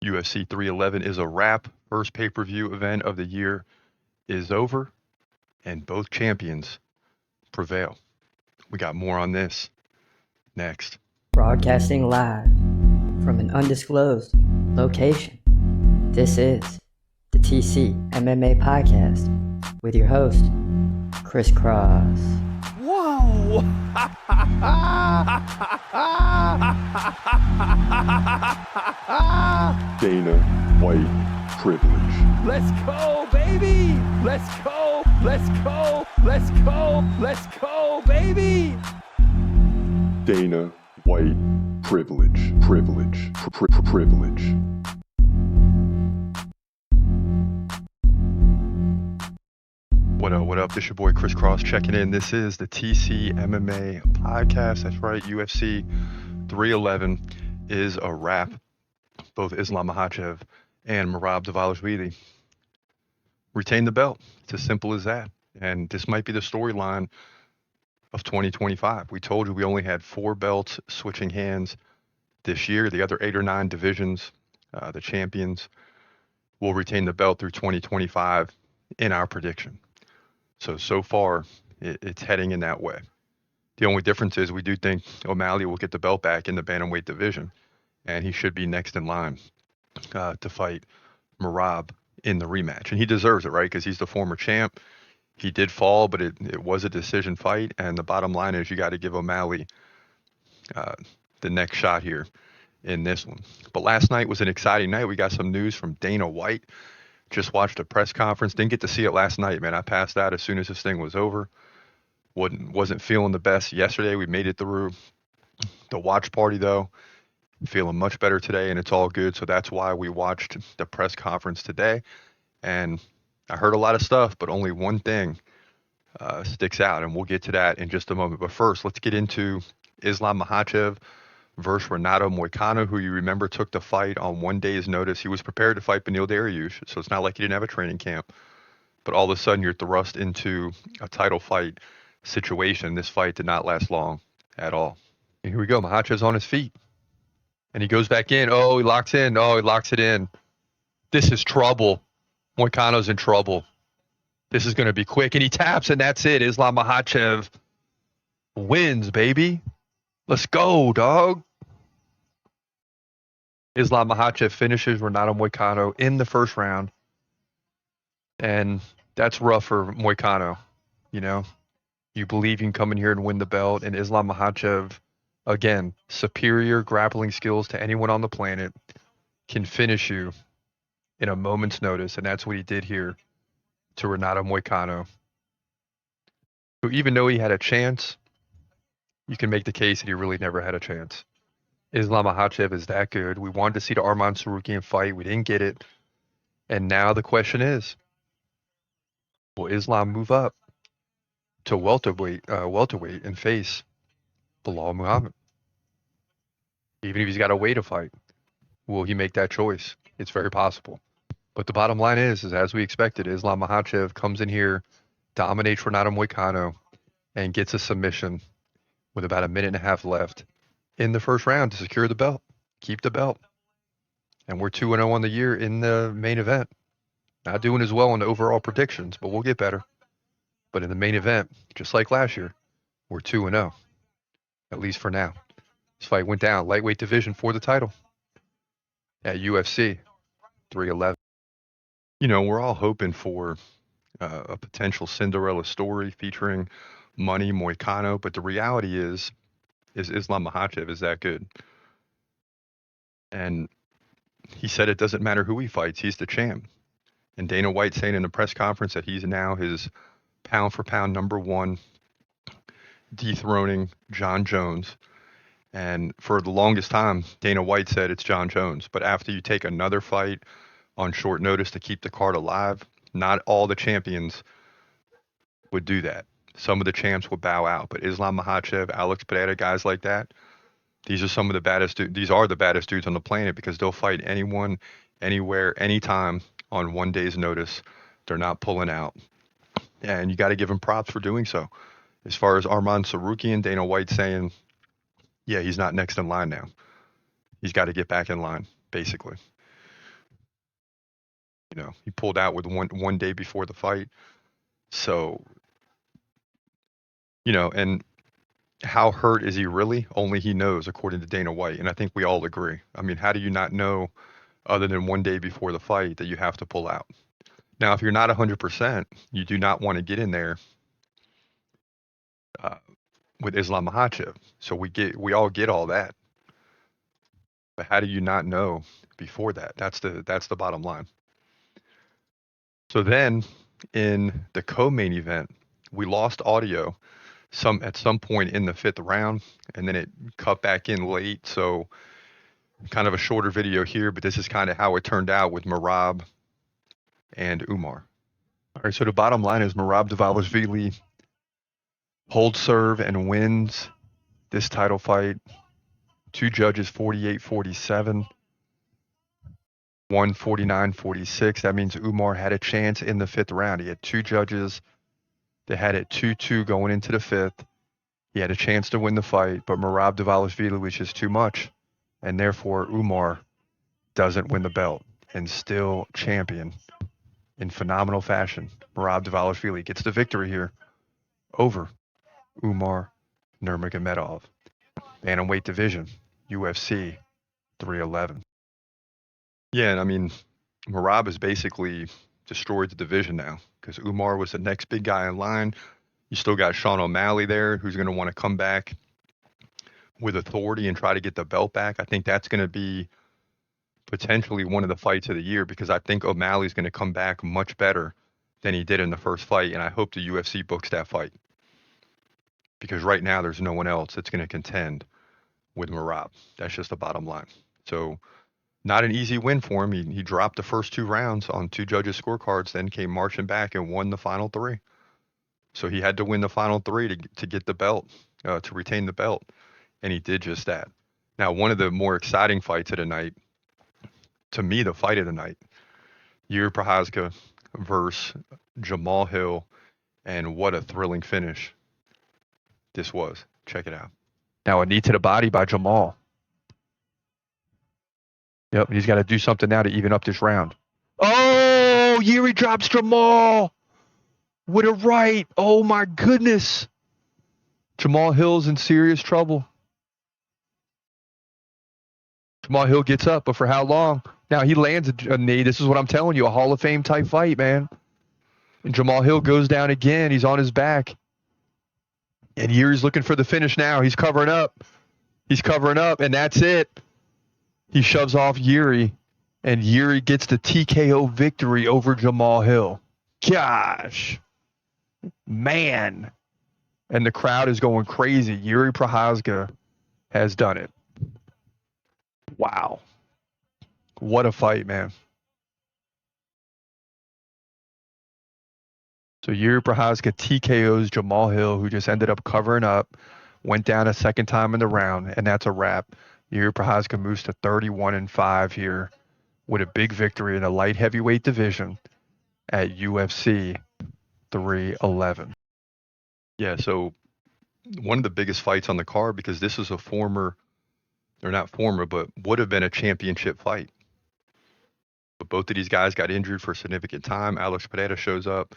UFC 311 is a wrap. First pay-per-view event of the year is over, and both champions prevail. We got more on this next. Broadcasting live from an undisclosed location. This is the TCMMA Podcast with your host, Chris Cross. Whoa! Dana White privilege. Let's go, baby! Let's go! Let's go! Let's go! Let's go, baby! Dana White privilege. Privilege. Privilege. What up? This your boy Chris Cross checking in. This is the TCMMA Podcast. That's right, UFC 311 is a wrap. Both Islam Makhachev and Merab Dvalishvili retain the belt. It's as simple as that. And this might be the storyline of 2025. We told you we only had 4 belts switching hands this year. The other 8 or 9 divisions, the champions, will retain the belt through 2025 in our prediction. So far, it's heading in that way. The only difference is we do think O'Malley will get the belt back in the bantamweight division, and he should be next in line to fight Merab in the rematch. And he deserves it, right? Because he's the former champ. He did fall, but it was a decision fight. And the bottom line is you got to give O'Malley the next shot here in this one. But last night was an exciting night. We got some news from Dana White. Just watched a press conference. Didn't get to see it last night, man. I passed out as soon as this thing was over. Wasn't feeling the best yesterday. We made it through the watch party, though. Feeling much better today, and it's all good. So that's why we watched the press conference today. And I heard a lot of stuff, but only one thing sticks out, and we'll get to that in just a moment. But first, let's get into Islam Makhachev versus Renato Moicano, who you remember took the fight on 1 day's notice. He was prepared to fight Beneil Dariush, so it's not like he didn't have a training camp. But all of a sudden, you're thrust into a title fight situation. This fight did not last long at all. And here we go. Makhachev's on his feet. And he goes back in. Oh, he locks in. Oh, he locks it in. This is trouble. Moicano's in trouble. This is going to be quick. And he taps, and that's it. Islam Makhachev wins, baby. Let's go, dog. Islam Makhachev finishes Renato Moicano in the first round. And that's rough for Moicano. You know, you believe you can come in here and win the belt. And Islam Makhachev, again, superior grappling skills to anyone on the planet, can finish you in a moment's notice. And that's what he did here to Renato Moicano, who, even though he had a chance, you can make the case that he really never had a chance. Islam Makhachev is that good. We wanted to see the Arman Tsarukyan fight. We didn't get it. And now the question is, will Islam move up to welterweight and face Bilal Muhammad? Even if he's got to wait a fight, will he make that choice? It's very possible. But the bottom line is as we expected, Islam Makhachev comes in here, dominates Renato Moicano, and gets a submission with about a minute and a half left in the first round to secure the belt, keep the belt. And we're 2-0 on the year in the main event. Not doing as well in the overall predictions, but we'll get better. But in the main event, just like last year, we're 2-0, at least for now. This fight went down, lightweight division for the title at UFC 311. You know, we're all hoping for a potential Cinderella story featuring Money Moicano, but the reality is Islam Makhachev is that good. And he said it doesn't matter who he fights, he's the champ. And Dana White saying in a press conference that he's now his pound-for-pound number 1, dethroning John Jones. And for the longest time, Dana White said it's John Jones. But after you take another fight on short notice to keep the card alive, not all the champions would do that. Some of the champs would bow out. But Islam Makhachev, Alex Pereira, guys like that, these are some of the baddest these are the baddest dudes on the planet because they'll fight anyone, anywhere, anytime on 1 day's notice. They're not pulling out. And you got to give them props for doing so. As far as Arman Tsarukyan, Dana White saying, yeah, he's not next in line now. He's got to get back in line, basically. He pulled out with one day before the fight. So, and how hurt is he really? Only he knows, according to Dana White. And I think we all agree. I mean, how do you not know, other than one day before the fight, that you have to pull out? Now, if you're not 100%, you do not want to get in there with Islam Makhachev. So we all get all that. But how do you not know before that? That's the bottom line. So then, in the co-main event, we lost audio at some point in the 5th round, and then it cut back in late. So kind of a shorter video here, but this is kind of how it turned out with Merab and Umar. All right, so the bottom line is Merab Dvalishvili holds serve and wins this title fight. 2 judges, 48-47. 149-46. That means Umar had a chance in the 5th round. He had 2 judges that had it 2-2 going into the 5th. He had a chance to win the fight, but Merab Dvalishvili was just too much, and therefore Umar doesn't win the belt and still champion in phenomenal fashion. Merab Dvalishvili gets the victory here over Umar Nurmagomedov. Bantamweight division, UFC 311. Yeah, and I mean, Merab has basically destroyed the division now because Umar was the next big guy in line. You still got Sean O'Malley there, who's going to want to come back with authority and try to get the belt back. I think that's going to be potentially one of the fights of the year because I think O'Malley's going to come back much better than he did in the first fight, and I hope the UFC books that fight because right now there's no one else that's going to contend with Merab. That's just the bottom line. So not an easy win for him. He dropped the first 2 rounds on 2 judges' scorecards, then came marching back and won the final 3. So he had to win the final 3 to get the belt, to retain the belt, and he did just that. Now, one of the more exciting fights of the night, to me, the fight of the night, Yuri Prochazka versus Jamal Hill, and what a thrilling finish this was. Check it out. Now, a knee to the body by Jamal. Yep, he's got to do something now to even up this round. Oh, Yuri drops Jamal with a right. Oh, my goodness. Jamal Hill's in serious trouble. Jamal Hill gets up, but for how long? Now, he lands a knee. This is what I'm telling you, a Hall of Fame type fight, man. And Jamal Hill goes down again. He's on his back. And Yuri's looking for the finish now. He's covering up. And that's it. He shoves off Yuri, and Yuri gets the TKO victory over Jamal Hill. Gosh, man. And the crowd is going crazy. Yuri Prochazka has done it. Wow. What a fight, man. So Yuri Prochazka TKOs Jamal Hill, who just ended up covering up, went down a second time in the round, and that's a wrap. Yuri Prochazka moves to 31-5 here with a big victory in the light heavyweight division at UFC 311. Yeah, so one of the biggest fights on the card because this is a but would have been a championship fight. But both of these guys got injured for a significant time. Alex Pereira shows up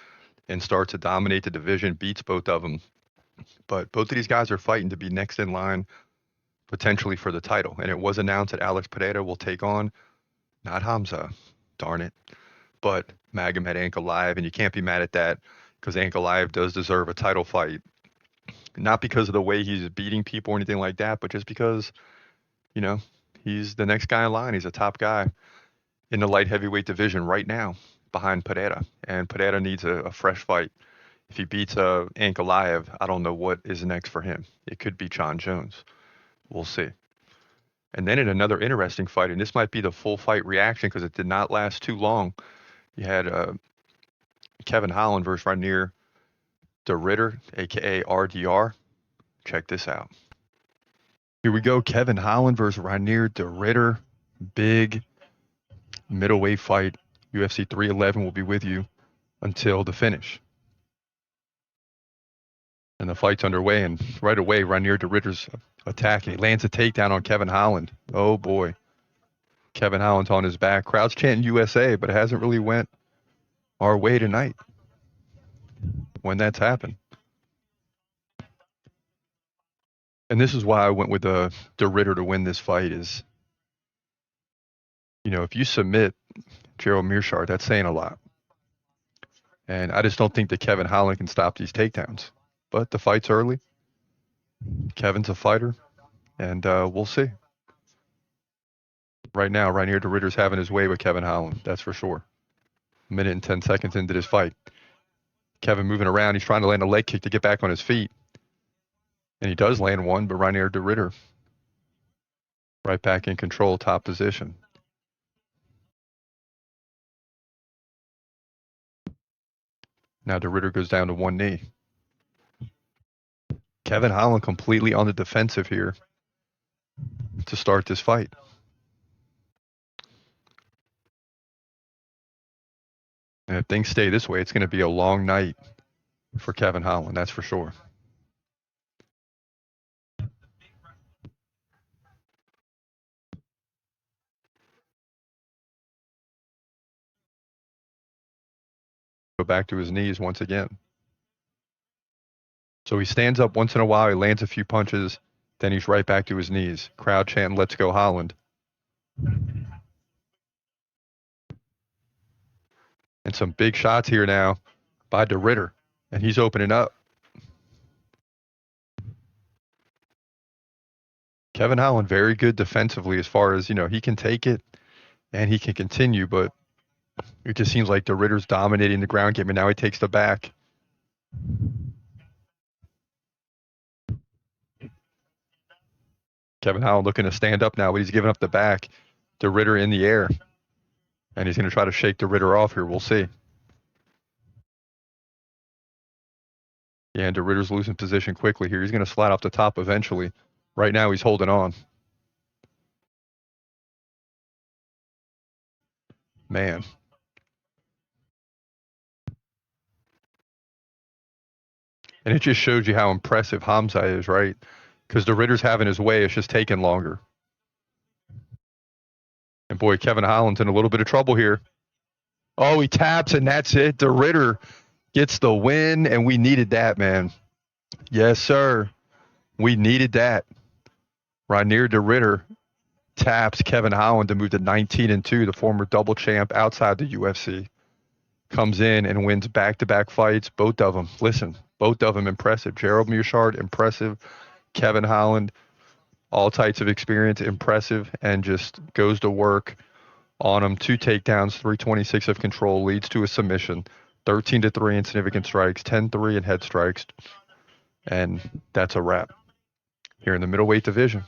and starts to dominate the division, beats both of them. But both of these guys are fighting to be next in line potentially for the title. And it was announced that Alex Pereira will take on, not Khamzat, darn it, but Magomed Ankalaev. And you can't be mad at that because Ankalaev does deserve a title fight. Not because of the way he's beating people or anything like that, but just because, he's the next guy in line. He's a top guy in the light heavyweight division right now behind Pereira. And Pereira needs a fresh fight. If he beats Ankalaev, I don't know what is next for him. It could be John Jones. We'll see. And then in another interesting fight, and this might be the full fight reaction because it did not last too long, you had Kevin Holland versus Rainier de Ritter, a.k.a. RDR. Check this out. Here we go. Kevin Holland versus Rainier de Ritter. Big middleweight fight. UFC 311 will be with you until the finish. And the fight's underway, and right away, Rainier de Ritter's attacking. He lands a takedown on Kevin Holland. Oh, boy. Kevin Holland's on his back. Crowd's chanting USA, but it hasn't really went our way tonight when that's happened. And this is why I went with the Ritter to win this fight is, if you submit Gerald Mearshart, that's saying a lot. And I just don't think that Kevin Holland can stop these takedowns. But the fight's early. Kevin's a fighter, and we'll see. Right now, Rainier de Ritter's having his way with Kevin Holland, that's for sure. 1 minute and 10 seconds into this fight. Kevin moving around. He's trying to land a leg kick to get back on his feet. And he does land one, but Rainier de Ritter right back in control, top position. Now de Ritter goes down to one knee. Kevin Holland completely on the defensive here to start this fight. And if things stay this way, it's going to be a long night for Kevin Holland, that's for sure. Go back to his knees once again. So he stands up once in a while, he lands a few punches, then he's right back to his knees. Crowd chanting, "Let's go Holland." And some big shots here now by de Ritter, and he's opening up. Kevin Holland very good defensively as far as, he can take it and he can continue, but it just seems like de Ritter's dominating the ground game, and now he takes the back. Kevin Holland looking to stand up now, but he's giving up the back. De Ritter in the air. And he's going to try to shake de Ritter off here. We'll see. Yeah, and de Ritter's losing position quickly here. He's going to slide off the top eventually. Right now he's holding on. Man. And it just shows you how impressive Khamzat is, right? Because de Ritter's having his way. It's just taking longer. And boy, Kevin Holland's in a little bit of trouble here. Oh, he taps, and that's it. De Ritter gets the win, and we needed that, man. Yes, sir. We needed that. Rainier de Ritter taps Kevin Holland to move to 19-2, the former double champ outside the UFC. Comes in and wins back-to-back fights, both of them. Listen, both of them impressive. Gerald Mearshart, impressive. Kevin Holland, all types of experience, impressive, and just goes to work on him. 2 takedowns, 326 of control, leads to a submission, 13-3 in significant strikes, 10-3 in head strikes, and that's a wrap here in the middleweight division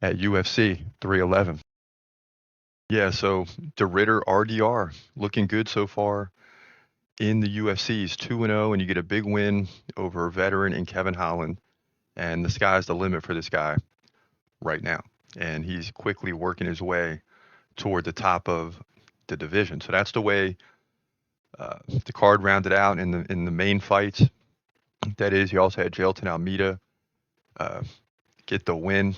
at UFC 311. Yeah, so de Ritter RDR looking good so far in the UFC. He's 2-0, and you get a big win over a veteran in Kevin Holland, and the sky's the limit for this guy right now, and he's quickly working his way toward the top of the division. So that's the way the card rounded out in the main fights. That is, you also had Jailton Almeida get the win,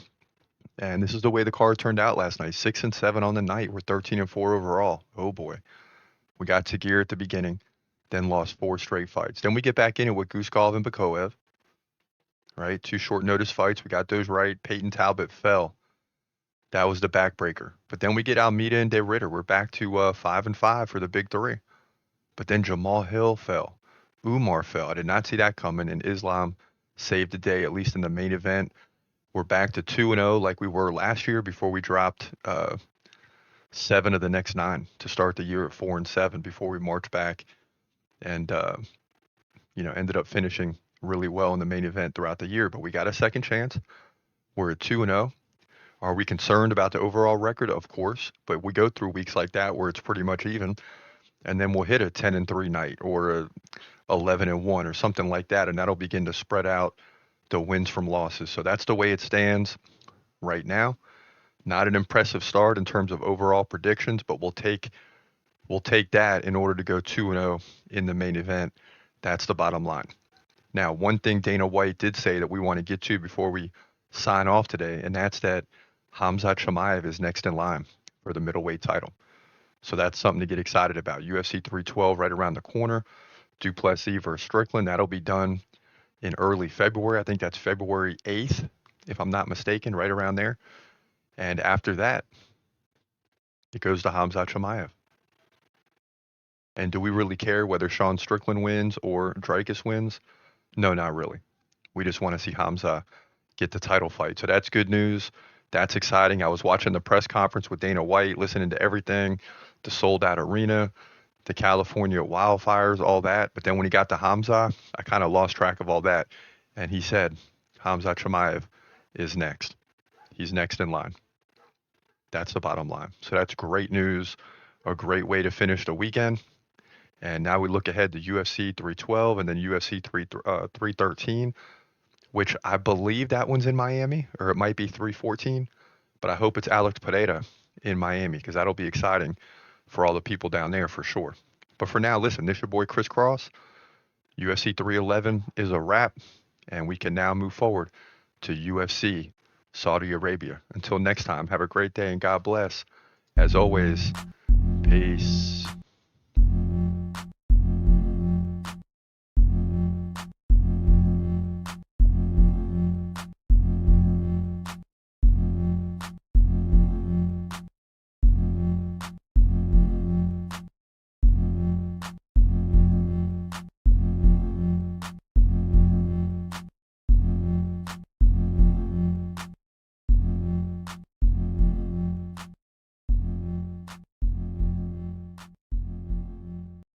and this is the way the card turned out last night. 6-7 on the night. We're 13-4 overall. Oh boy, we got Tagir at the beginning, then lost 4 straight fights. Then we get back in it with Guskov and Makhachev. Right, 2 short notice fights. We got those right. Peyton Talbot fell. That was the backbreaker. But then we get Almeida and de Ritter. We're back to 5-5 for the big 3. But then Jamal Hill fell. Umar fell. I did not see that coming. And Islam saved the day, at least in the main event. We're back to 2-0 like we were last year before we dropped 7 of the next 9 to start the year at 4-7 before we marched back and ended up finishing really well in the main event throughout the year. But we got a second chance. We're at 2-0. Are we concerned about the overall record? Of course, but we go through weeks like that where it's pretty much even, and then we'll hit a 10-3 night or a 11-1 or something like that, and that'll begin to spread out the wins from losses. So that's the way it stands right now. Not an impressive start in terms of overall predictions, but we'll take that in order to go 2-0 in the main event. That's the bottom line. Now, one thing Dana White did say that we want to get to before we sign off today, and that's that Khamzat Chimaev is next in line for the middleweight title. So that's something to get excited about. UFC 312 right around the corner. Duplessis versus Strickland. That'll be done in early February. I think that's February 8th, if I'm not mistaken, right around there. And after that, it goes to Khamzat Chimaev. And do we really care whether Sean Strickland wins or Drakus wins? No, not really. We just want to see Khamzat get the title fight. So that's good news. That's exciting. I was watching the press conference with Dana White, listening to everything, the sold out arena, the California wildfires, all that. But then when he got to Khamzat, I kind of lost track of all that. And he said, Khamzat Chimaev is next. He's next in line. That's the bottom line. So that's great news, a great way to finish the weekend. And now we look ahead to UFC 312 and then UFC 313, which I believe that one's in Miami, or it might be 314. But I hope it's Alex Pereira in Miami, because that'll be exciting for all the people down there for sure. But for now, listen, this is your boy Chris Cross. UFC 311 is a wrap, and we can now move forward to UFC Saudi Arabia. Until next time, have a great day and God bless. As always, peace.